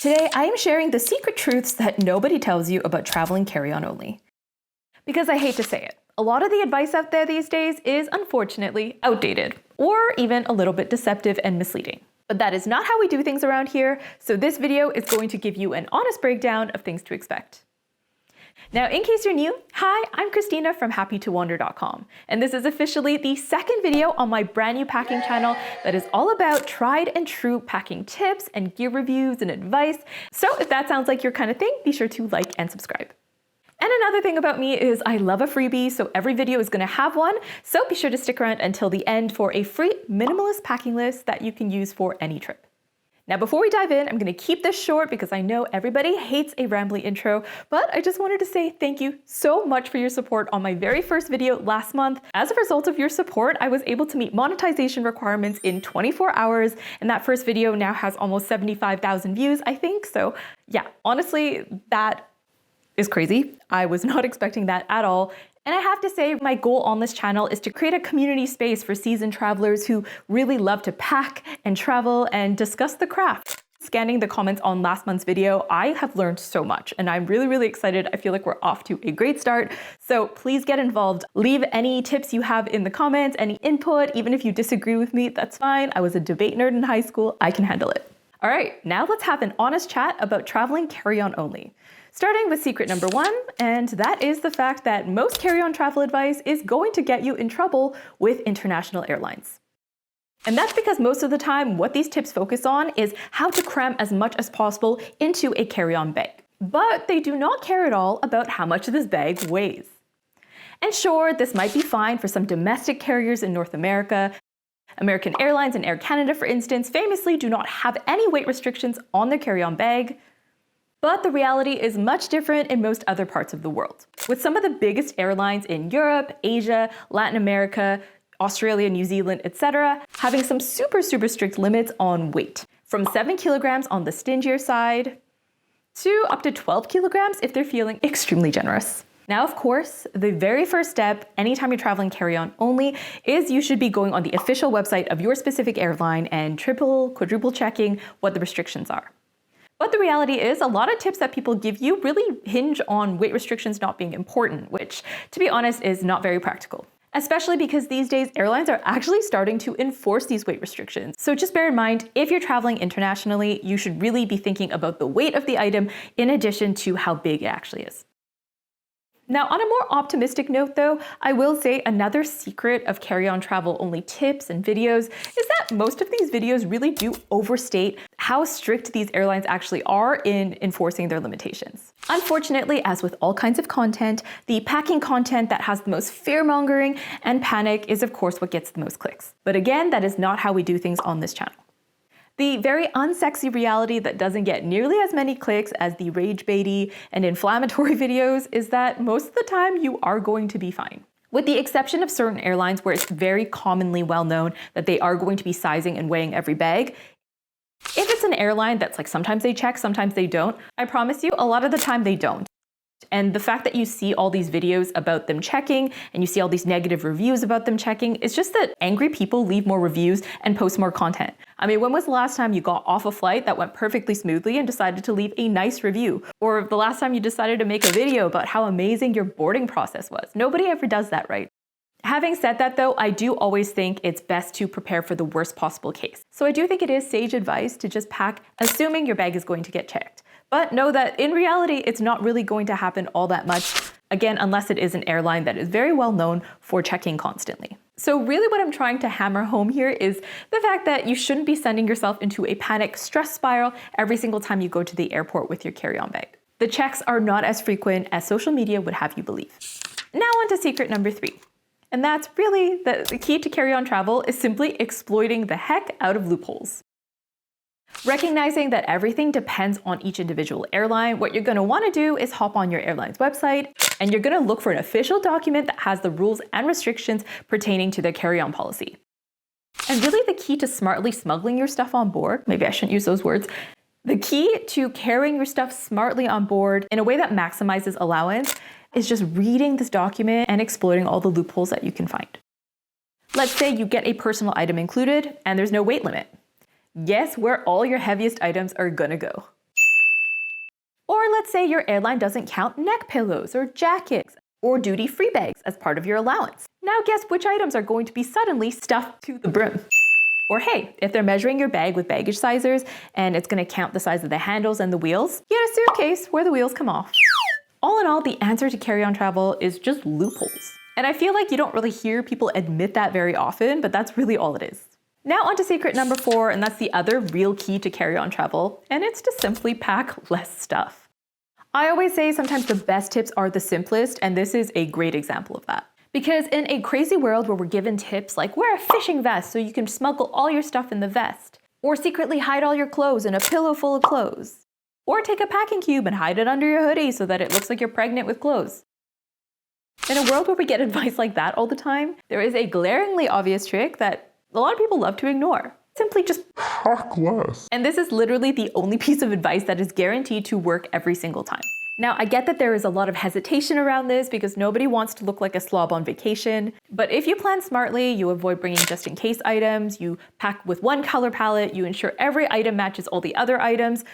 Today, I am sharing the secret truths that nobody tells you about traveling carry-on only. Because I hate to say it, a lot of the advice out there these days is unfortunately outdated, or even a little bit deceptive and misleading. But that is not how we do things around here, so this video is going to give you an honest breakdown of things to expect. Now, in case you're new, hi, I'm Christina from happytowander.com, and this is officially the second video on my brand new packing channel that is all about tried and true packing tips and gear reviews and advice. So if that sounds like your kind of thing, be sure to like and subscribe. And another thing about me is I love a freebie, so every video is going to have one, so be sure to stick around until the end for a free minimalist packing list that you can use for any trip. Now, before we dive in, I'm going to keep this short because I know everybody hates a rambly intro, but I just wanted to say thank you so much for your support on my very first video last month. As a result of your support, I was able to meet monetization requirements in 24 hours, and that first video now has almost 75,000 views, I think. So yeah, honestly, that is crazy. I was not expecting that at all. And I have to say, my goal on this channel is to create a community space for seasoned travelers who really love to pack and travel and discuss the craft. Scanning the comments on last month's video, I have learned so much and I'm really excited. I feel like we're off to a great start. So please get involved. Leave any tips you have in the comments, any input, even if you disagree with me, that's fine. I was a debate nerd in high school. I can handle it. All right, now let's have an honest chat about traveling carry-on only. Starting with secret number one, and that is the fact that most carry-on travel advice is going to get you in trouble with international airlines. And that's because most of the time, what these tips focus on is how to cram as much as possible into a carry-on bag. But they do not care at all about how much this bag weighs. And sure, this might be fine for some domestic carriers in North America. American Airlines and Air Canada, for instance, famously do not have any weight restrictions on their carry-on bag. But the reality is much different in most other parts of the world. With some of the biggest airlines in Europe, Asia, Latin America, Australia, New Zealand, etc., having some super strict limits on weight. From 7 kilograms on the stingier side to up to 12 kilograms if they're feeling extremely generous. Now, of course, the very first step, anytime you're traveling carry-on only, is you should be going on the official website of your specific airline and quadruple checking what the restrictions are. But the reality is a lot of tips that people give you really hinge on weight restrictions not being important, which, to be honest, is not very practical. Especially because these days airlines are actually starting to enforce these weight restrictions. So just bear in mind, if you're traveling internationally, you should really be thinking about the weight of the item in addition to how big it actually is. Now, on a more optimistic note though, I will say another secret of carry-on travel only tips and videos is that most of these videos really do overstate how strict these airlines actually are in enforcing their limitations. Unfortunately, as with all kinds of content, the packing content that has the most fear-mongering and panic is of course what gets the most clicks. But again, that is not how we do things on this channel. The very unsexy reality that doesn't get nearly as many clicks as the rage-baity and inflammatory videos is that most of the time you are going to be fine. With the exception of certain airlines where it's very commonly well known that they are going to be sizing and weighing every bag, if it's an airline that's like sometimes they check, sometimes they don't, I promise you a lot of the time they don't. And the fact that you see all these videos about them checking and you see all these negative reviews about them checking, it's just that angry people leave more reviews and post more content. I mean, when was the last time you got off a flight that went perfectly smoothly and decided to leave a nice review? Or the last time you decided to make a video about how amazing your boarding process was? Nobody ever does that, right? Having said that though, I do always think it's best to prepare for the worst possible case. So I do think it is sage advice to just pack assuming your bag is going to get checked. But know that in reality, it's not really going to happen all that much, again, unless it is an airline that is very well known for checking constantly. So really what I'm trying to hammer home here is the fact that you shouldn't be sending yourself into a panic stress spiral every single time you go to the airport with your carry-on bag. The checks are not as frequent as social media would have you believe. Now on to secret number 3. And that's really the key to carry-on travel is simply exploiting the heck out of loopholes. Recognizing that everything depends on each individual airline, what you're going to want to do is hop on your airline's website and you're going to look for an official document that has the rules and restrictions pertaining to their carry-on policy. And really the key to smartly smuggling your stuff on board, maybe I shouldn't use those words, the key to carrying your stuff smartly on board in a way that maximizes allowance is just reading this document and exploiting all the loopholes that you can find. Let's say you get a personal item included and there's no weight limit. Guess where all your heaviest items are gonna go? let's say your airline doesn't count neck pillows or jackets or duty-free bags as part of your allowance. Now guess which items are going to be suddenly stuffed to the brim. Or hey, if they're measuring your bag with baggage sizers and it's going to count the size of the handles and the wheels, get a suitcase where the wheels come off. All in all, the answer to carry-on travel is just loopholes. And I feel like you don't really hear people admit that very often, but that's really all it is. Now onto secret number 4, and that's the other real key to carry-on travel, and it's to simply pack less stuff. I always say sometimes the best tips are the simplest, and this is a great example of that. Because in a crazy world where we're given tips like wear a fishing vest so you can smuggle all your stuff in the vest, or secretly hide all your clothes in a pillow full of clothes, or take a packing cube and hide it under your hoodie so that it looks like you're pregnant with clothes. In a world where we get advice like that all the time, there is a glaringly obvious trick that a lot of people love to ignore. Simply just pack less. And this is literally the only piece of advice that is guaranteed to work every single time. Now, I get that there is a lot of hesitation around this because nobody wants to look like a slob on vacation. But if you plan smartly, you avoid bringing just-in-case items, you pack with one color palette, you ensure every item matches all the other items.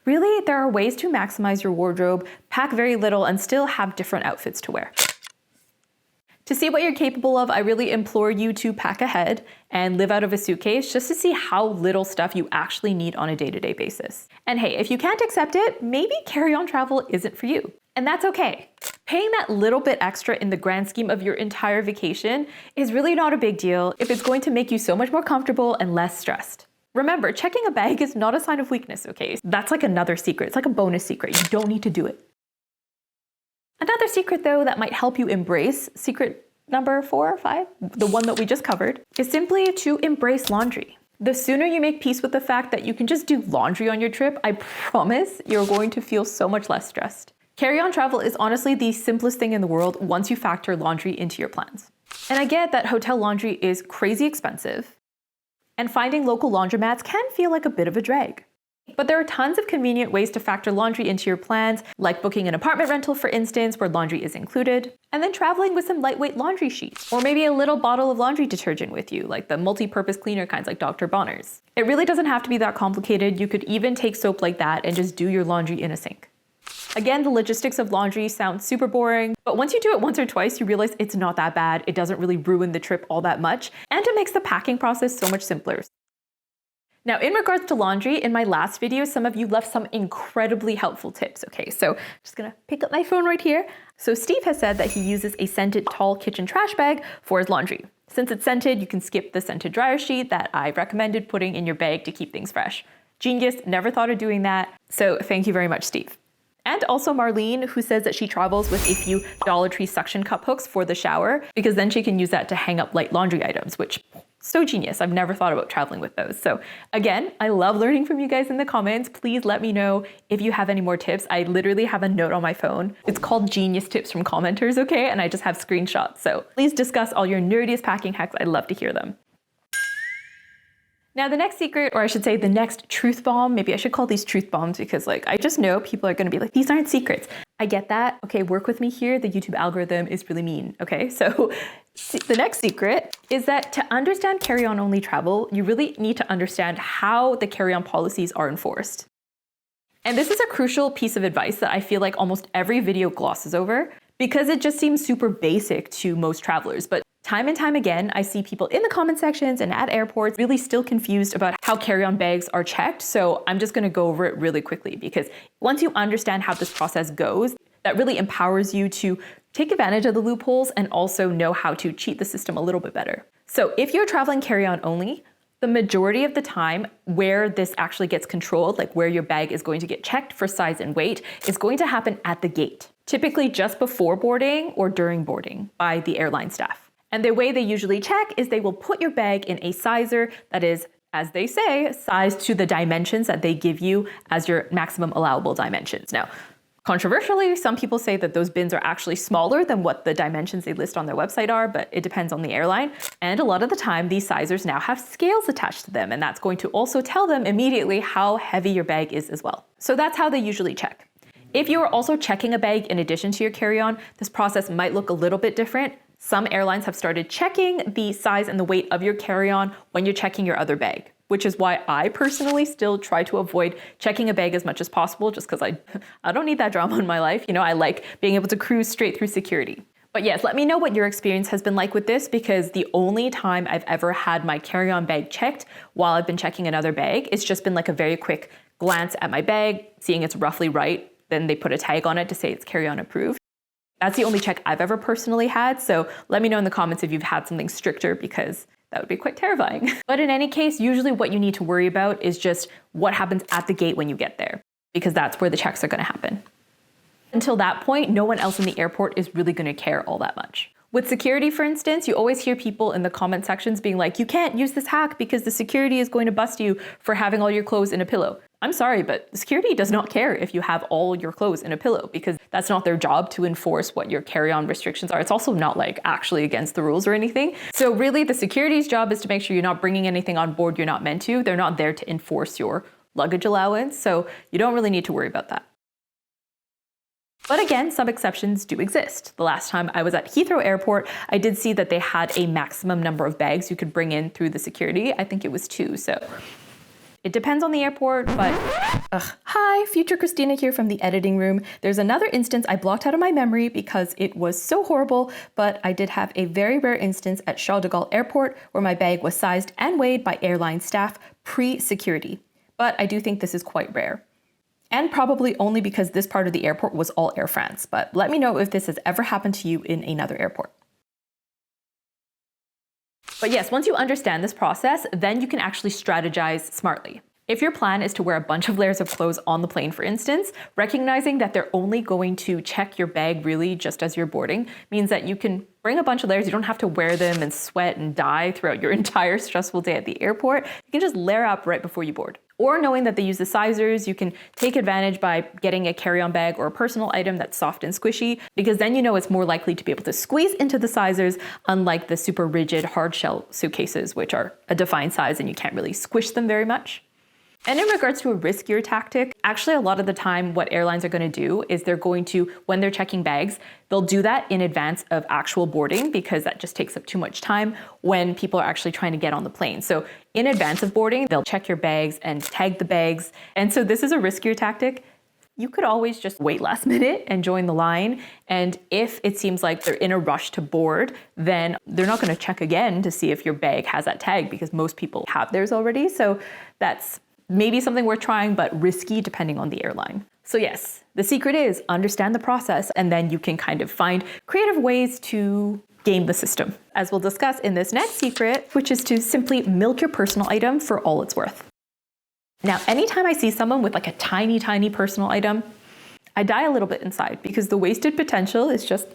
Really, there are ways to maximize your wardrobe, pack very little, and still have different outfits to wear. To see what you're capable of, I really implore you to pack ahead and live out of a suitcase just to see how little stuff you actually need on a day-to-day basis. And hey, if you can't accept it, maybe carry-on travel isn't for you. And that's okay. Paying that little bit extra in the grand scheme of your entire vacation is really not a big deal if it's going to make you so much more comfortable and less stressed. Remember, checking a bag is not a sign of weakness, okay? That's like another secret. It's like a bonus secret. You don't need to do it. Another secret, though, that might help you embrace secret number 4 or 5, the one that we just covered, is simply to embrace laundry. The sooner you make peace with the fact that you can just do laundry on your trip, I promise you're going to feel so much less stressed. Carry-on travel is honestly the simplest thing in the world once you factor laundry into your plans. And I get that hotel laundry is crazy expensive, and finding local laundromats can feel like a bit of a drag. But there are tons of convenient ways to factor laundry into your plans, like booking an apartment rental, for instance, where laundry is included, and then traveling with some lightweight laundry sheets, or maybe a little bottle of laundry detergent with you, like the multi-purpose cleaner kinds like Dr. Bonner's. It really doesn't have to be that complicated. You could even take soap like that and just do your laundry in a sink. Again, the logistics of laundry sound super boring, but once you do it once or twice, you realize it's not that bad. It doesn't really ruin the trip all that much, and it makes the packing process so much simpler. Now, in regards to laundry, in my last video, some of you left some incredibly helpful tips, okay? So I'm just gonna pick up my phone right here. So Steve has said that he uses a scented tall kitchen trash bag for his laundry. Since it's scented, you can skip the scented dryer sheet that I recommended putting in your bag to keep things fresh. Genius, never thought of doing that. So thank you very much, Steve. And also Marlene, who says that she travels with a few Dollar Tree suction cup hooks for the shower, because then she can use that to hang up light laundry items, which so genius. I've never thought about traveling with those. So again, I love learning from you guys in the comments. Please let me know if you have any more tips. I literally have a note on my phone. It's called Genius Tips from Commenters, okay? And I just have screenshots. So please discuss all your nerdiest packing hacks. I'd love to hear them. Now the next secret, or I should say the next truth bomb, maybe I should call these truth bombs because I just know people are gonna be like, these aren't secrets. I get that. Okay, work with me here. The YouTube algorithm is really mean, okay? So the next secret is that to understand carry-on only travel, you really need to understand how the carry-on policies are enforced. And this is a crucial piece of advice that I feel like almost every video glosses over because it just seems super basic to most travelers. But time and time again, I see people in the comment sections and at airports really still confused about how carry-on bags are checked. So I'm just gonna go over it really quickly because once you understand how this process goes, that really empowers you to take advantage of the loopholes and also know how to cheat the system a little bit better. So if you're traveling carry-on only, the majority of the time where this actually gets controlled, like where your bag is going to get checked for size and weight, is going to happen at the gate, typically just before boarding or during boarding by the airline staff. And the way they usually check is they will put your bag in a sizer that is, as they say, sized to the dimensions that they give you as your maximum allowable dimensions. Now, controversially, some people say that those bins are actually smaller than what the dimensions they list on their website are, but it depends on the airline. And a lot of the time, these sizers now have scales attached to them, and that's going to also tell them immediately how heavy your bag is as well. So that's how they usually check. If you are also checking a bag in addition to your carry-on, this process might look a little bit different. Some airlines have started checking the size and the weight of your carry-on when you're checking your other bag. which is why I personally still try to avoid checking a bag as much as possible, just because I don't need that drama in my life. You know, I like being able to cruise straight through security. But yes, let me know what your experience has been like with this, because the only time I've ever had my carry-on bag checked while I've been checking another bag, it's just been like a very quick glance at my bag, seeing it's roughly right. Then they put a tag on it to say it's carry-on approved. That's the only check I've ever personally had. So let me know in the comments if you've had something stricter, because that would be quite terrifying. But in any case, usually what you need to worry about is just what happens at the gate when you get there, because that's where the checks are going to happen. Until that point, no one else in the airport is really going to care all that much. With security, for instance, you always hear people in the comment sections being like, you can't use this hack because the security is going to bust you for having all your clothes in a pillow. I'm sorry, but security does not care if you have all your clothes in a pillow, because that's not their job to enforce what your carry-on restrictions are. It's also not like actually against the rules or anything. So really the security's job is to make sure you're not bringing anything on board you're not meant to. They're not there to enforce your luggage allowance. So you don't really need to worry about that. But again, some exceptions do exist. The last time I was at Heathrow Airport, I did see that they had a maximum number of bags you could bring in through the security. I think it was 2, so it depends on the airport, but Hi, future Christina here from the editing room. There's another instance I blocked out of my memory because it was so horrible, but I did have a very rare instance at Charles de Gaulle Airport where my bag was sized and weighed by airline staff pre-security. But I do think this is quite rare. And probably only because this part of the airport was all Air France, but let me know if this has ever happened to you in another airport. But yes, once you understand this process, then you can actually strategize smartly. If your plan is to wear a bunch of layers of clothes on the plane, for instance, recognizing that they're only going to check your bag really just as you're boarding means that you can bring a bunch of layers. You don't have to wear them and sweat and die throughout your entire stressful day at the airport. You can just layer up right before you board. Or knowing that they use the sizers, you can take advantage by getting a carry-on bag or a personal item that's soft and squishy, because then you know it's more likely to be able to squeeze into the sizers, unlike the super rigid hard shell suitcases, which are a defined size and you can't really squish them very much. And in regards to a riskier tactic, actually a lot of the time what airlines are going to do is they're going to, when they're checking bags, they'll do that in advance of actual boarding, because that just takes up too much time when people are actually trying to get on the plane. So in advance of boarding, they'll check your bags and tag the bags. And so this is a riskier tactic. You could always just wait last minute and join the line. And if it seems like they're in a rush to board, then they're not going to check again to see if your bag has that tag, because most people have theirs already. So that's maybe something worth trying, but risky depending on the airline. So yes, the secret is understand the process, and then you can kind of find creative ways to game the system, as we'll discuss in this next secret, which is to simply milk your personal item for all it's worth. Now, anytime I see someone with like a tiny, tiny personal item, I die a little bit inside, because the wasted potential is just,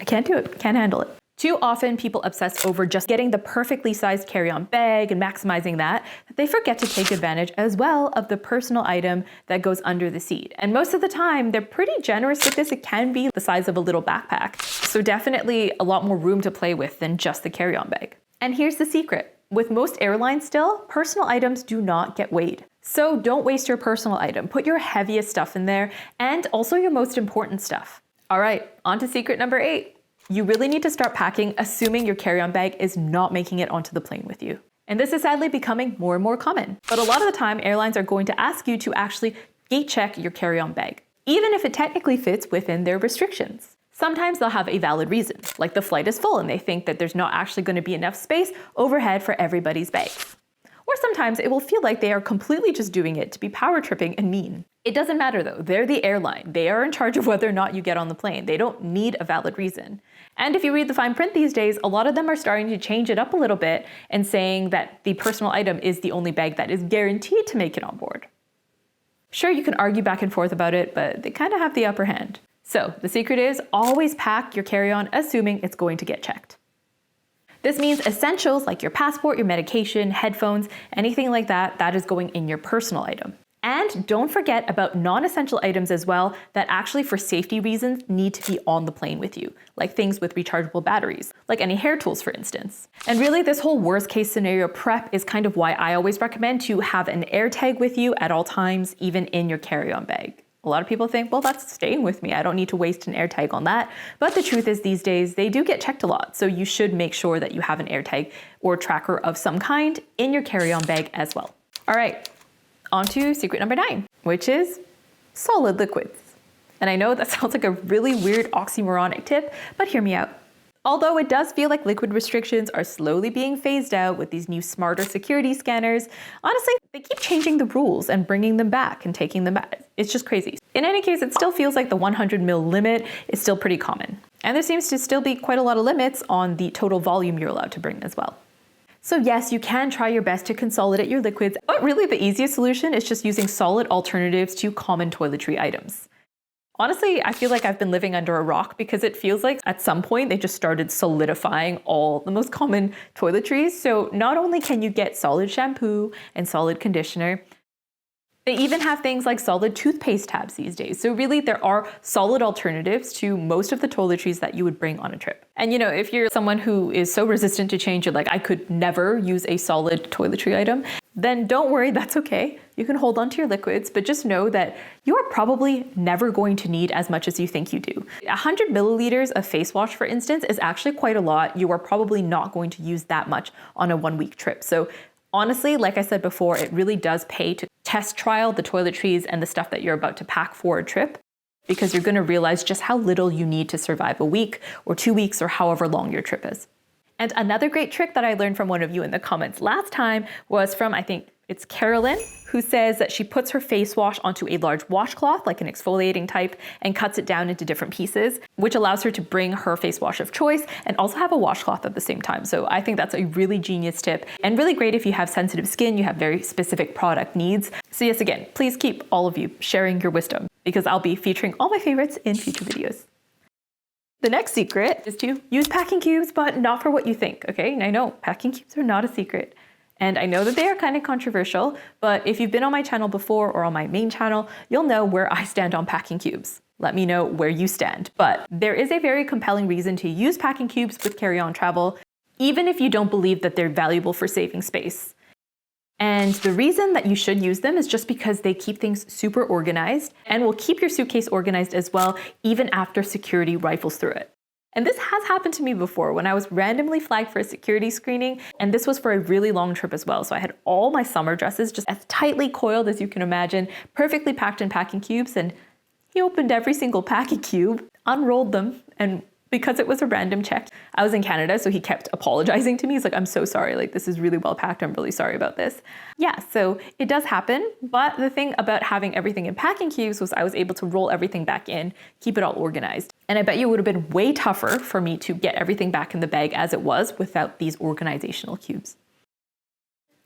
I can't do it, can't handle it. Too often people obsess over just getting the perfectly sized carry-on bag and maximizing that they forget to take advantage as well of the personal item that goes under the seat. And most of the time, they're pretty generous with this. It can be the size of a little backpack. So definitely a lot more room to play with than just the carry-on bag. And here's the secret. With most airlines still, personal items do not get weighed. So don't waste your personal item. Put your heaviest stuff in there, and also your most important stuff. All right, on to secret number 8. You really need to start packing assuming your carry-on bag is not making it onto the plane with you. And this is sadly becoming more and more common. But a lot of the time, airlines are going to ask you to actually gate check your carry-on bag, even if it technically fits within their restrictions. Sometimes they'll have a valid reason, like the flight is full and they think that there's not actually going to be enough space overhead for everybody's bags. Or sometimes it will feel like they are completely just doing it to be power tripping and mean. It doesn't matter though, they're the airline. They are in charge of whether or not you get on the plane. They don't need a valid reason. And if you read the fine print these days, a lot of them are starting to change it up a little bit and saying that the personal item is the only bag that is guaranteed to make it on board. Sure, you can argue back and forth about it, but they kind of have the upper hand. So the secret is always pack your carry-on assuming it's going to get checked. This means essentials like your passport, your medication, headphones, anything like that, that is going in your personal item. And don't forget about non-essential items as well that actually for safety reasons need to be on the plane with you, like things with rechargeable batteries, like any hair tools for instance. And really this whole worst case scenario prep is kind of why I always recommend to have an air tag with you at all times, even in your carry-on bag. A lot of people think, well, that's staying with me. I don't need to waste an air tag on that. But the truth is these days, they do get checked a lot. So you should make sure that you have an air tag or tracker of some kind in your carry-on bag as well. All right, on to secret number 9, which is solid liquids. And I know that sounds like a really weird oxymoronic tip, but hear me out. Although it does feel like liquid restrictions are slowly being phased out with these new smarter security scanners, honestly, they keep changing the rules and bringing them back and taking them back. It's just crazy. In any case, it still feels like the 100 ml limit is still pretty common. And there seems to still be quite a lot of limits on the total volume you're allowed to bring as well. So yes, you can try your best to consolidate your liquids, but really the easiest solution is just using solid alternatives to common toiletry items. Honestly, I feel like I've been living under a rock because it feels like at some point they just started solidifying all the most common toiletries. So not only can you get solid shampoo and solid conditioner, they even have things like solid toothpaste tabs these days. So really there are solid alternatives to most of the toiletries that you would bring on a trip. And you know, if you're someone who is so resistant to change, you're like, I could never use a solid toiletry item, then don't worry, that's okay. You can hold on to your liquids, but just know that you are probably never going to need as much as you think you do. 100 milliliters of face wash, for instance, is actually quite a lot. You are probably not going to use that much on a 1-week trip. So honestly, like I said before, it really does pay to test trial the toiletries and the stuff that you're about to pack for a trip, because you're gonna realize just how little you need to survive a week or 2 weeks or however long your trip is. And another great trick that I learned from one of you in the comments last time was from, I think it's Carolyn, who says that she puts her face wash onto a large washcloth, like an exfoliating type, and cuts it down into different pieces, which allows her to bring her face wash of choice and also have a washcloth at the same time. So I think that's a really genius tip and really great if you have sensitive skin, you have very specific product needs. So yes, again, please keep all of you sharing your wisdom because I'll be featuring all my favorites in future videos. The next secret is to use packing cubes, but not for what you think, okay? And I know packing cubes are not a secret. And I know that they are kind of controversial, but if you've been on my channel before or on my main channel, you'll know where I stand on packing cubes. Let me know where you stand. But there is a very compelling reason to use packing cubes with carry-on travel, even if you don't believe that they're valuable for saving space. And the reason that you should use them is just because they keep things super organized and will keep your suitcase organized as well, even after security rifles through it. And this has happened to me before when I was randomly flagged for a security screening, and this was for a really long trip as well. So I had all my summer dresses just as tightly coiled as you can imagine, perfectly packed in packing cubes, and he opened every single packing cube, unrolled them, and because it was a random check, I was in Canada, so he kept apologizing to me. He's like, I'm so sorry, like this is really well packed, I'm really sorry about this. Yeah, so it does happen, but the thing about having everything in packing cubes was I was able to roll everything back in, keep it all organized. And I bet you it would have been way tougher for me to get everything back in the bag as it was without these organizational cubes.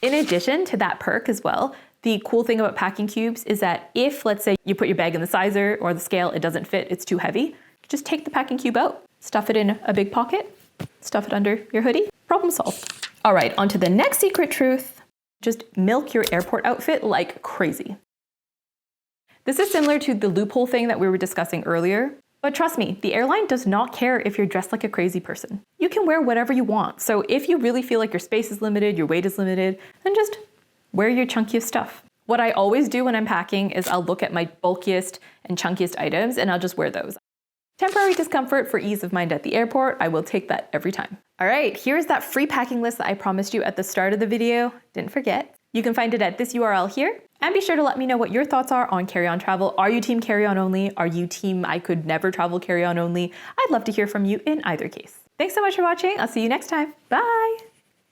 In addition to that perk as well, the cool thing about packing cubes is that if, let's say, you put your bag in the sizer or the scale, it doesn't fit, it's too heavy, just take the packing cube out, stuff it in a big pocket, stuff it under your hoodie, problem solved. All right, on to the next secret truth. Just milk your airport outfit like crazy. This is similar to the loophole thing that we were discussing earlier, but trust me, the airline does not care if you're dressed like a crazy person. You can wear whatever you want. So if you really feel like your space is limited, your weight is limited, then just wear your chunkiest stuff. What I always do when I'm packing is I'll look at my bulkiest and chunkiest items and I'll just wear those. Temporary discomfort for ease of mind at the airport, I will take that every time. All right, here's that free packing list that I promised you at the start of the video. Didn't forget. You can find it at this URL here. And be sure to let me know what your thoughts are on carry-on travel. Are you team carry-on only? Are you team I could never travel carry-on only? I'd love to hear from you in either case. Thanks so much for watching. I'll see you next time. Bye.